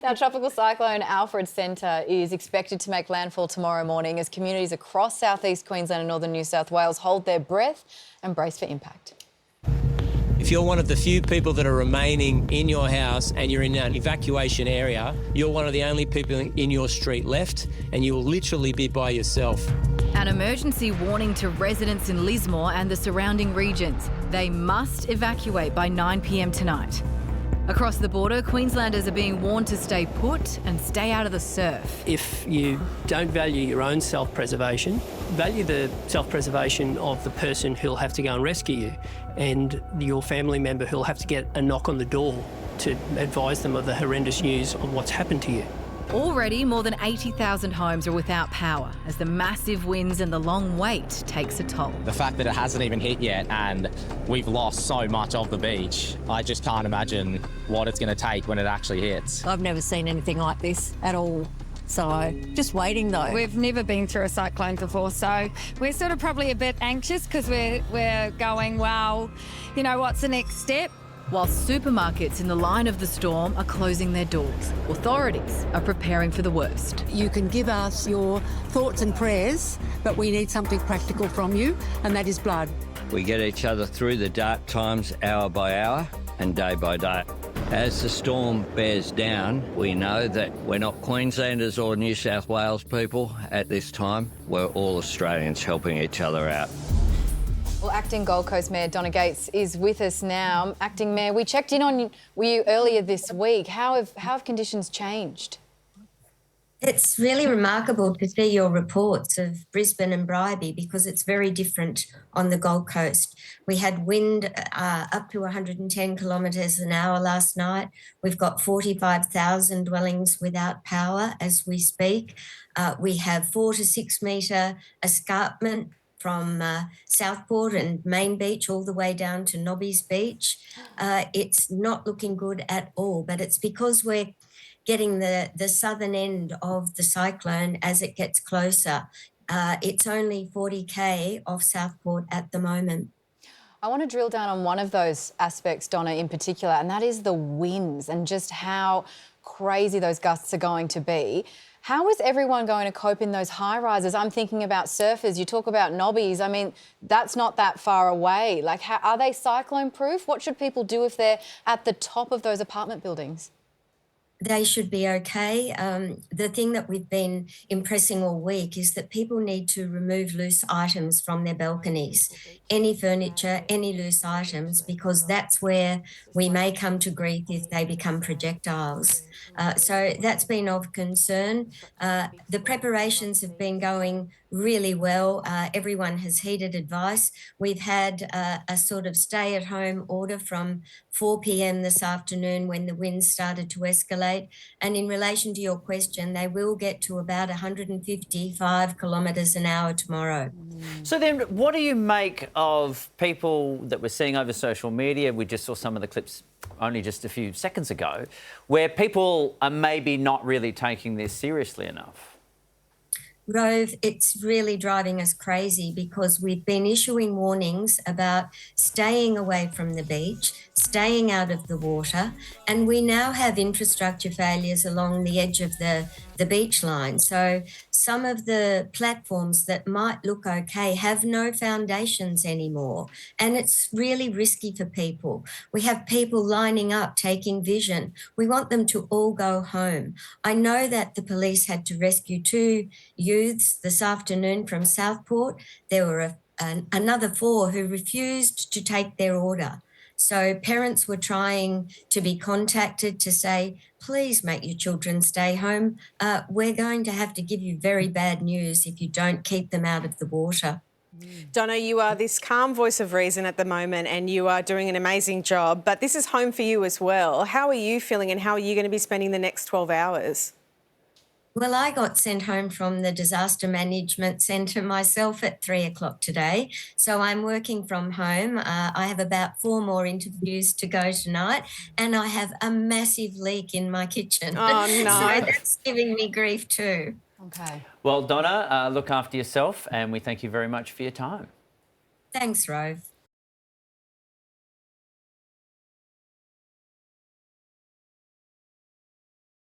Now, Tropical Cyclone Alfred Centre is expected to make landfall tomorrow morning as communities across southeast Queensland and northern New South Wales hold their breath and brace for impact. If you're one of the few people that are remaining in your house and you're in an evacuation area, you're one of the only people in your street left, and you will literally be by yourself. An emergency warning to residents in Lismore and the surrounding regions. They must evacuate by 9 p.m. tonight. Across the border, Queenslanders are being warned to stay put and stay out of the surf. If you don't value your own self-preservation, value the self-preservation of the person who'll have to go and rescue you and your family member who'll have to get a knock on the door to advise them of the horrendous news of what's happened to you. Already, more than 80,000 homes are without power as the massive winds and the long wait takes a toll. The fact that it hasn't even hit yet and we've lost so much of the beach, I just can't imagine what it's going to take when it actually hits. I've never seen anything like this at all. So, just waiting though. We've never been through a cyclone before, so we're sort of probably a bit anxious because we're going, well, you know, what's the next step? While supermarkets in the line of the storm are closing their doors, authorities are preparing for the worst. You can give us your thoughts and prayers, but we need something practical from you, and that is blood. We get each other through the dark times hour by hour and day by day. As the storm bears down, we know that we're not Queenslanders or New South Wales people at this time. We're all Australians helping each other out. Well, Acting Gold Coast Mayor Donna is with us now. Acting Mayor, we checked in on you earlier this week. How have conditions changed? It's really remarkable to see your reports of Brisbane and Bribie because it's very different on the Gold Coast. We had wind up to 110 kilometres an hour last night. We've got 45,000 dwellings without power as we speak. We have 4 to 6 metre escarpment from Southport and Main Beach all the way down to Nobby's Beach. It's not looking good at all, but it's because we're getting the southern end of the cyclone as it gets closer. It's only 40k off Southport at the moment. I want to drill down on one of those aspects, Donna, in particular, and that is the winds and just how crazy those gusts are going to be. How is everyone going to cope in those high rises? I'm thinking about surfers. You talk about Nobbies. I mean, that's not that far away. Like, are they cyclone proof? What should people do if they're at the top of those apartment buildings? They should be okay. The thing that we've been impressing all week is that people need to remove loose items from their balconies, any furniture, any loose items, because that's where we may come to grief if they become projectiles. So that's been of concern. The preparations have been going really well. Everyone has heeded advice. We've had a sort of stay-at-home order from 4 p.m. this afternoon when the winds started to escalate. And in relation to your question, they will get to about 155 kilometres an hour tomorrow. So then what do you make of people that we're seeing over social media? We just saw some of the clips only just a few seconds ago, where people are maybe not really taking this seriously enough. Rove, it's really driving us crazy because we've been issuing warnings about staying away from the beach, staying out of the water, and we now have infrastructure failures along the edge of the beach line. So some of the platforms that might look okay have no foundations anymore, and it's really risky for people. We have people lining up, taking vision. We want them to all go home. I know that the police had to rescue 2 youths this afternoon from Southport. There were another 4 who refused to take their order. So parents were trying to be contacted to say, please make your children stay home. We're going to have to give you very bad news if you don't keep them out of the water. Donna, you are this calm voice of reason at the moment and you are doing an amazing job, but this is home for you as well. How are you feeling and how are you going to be spending the next 12 hours? Well, I got sent home from the Disaster Management Centre myself at 3 o'clock today. So I'm working from home. I have about 4 more interviews to go tonight and I have a massive leak in my kitchen. Oh, no. So that's giving me grief too. Okay. Well, Donna, look after yourself and we thank you very much for your time. Thanks, Rove.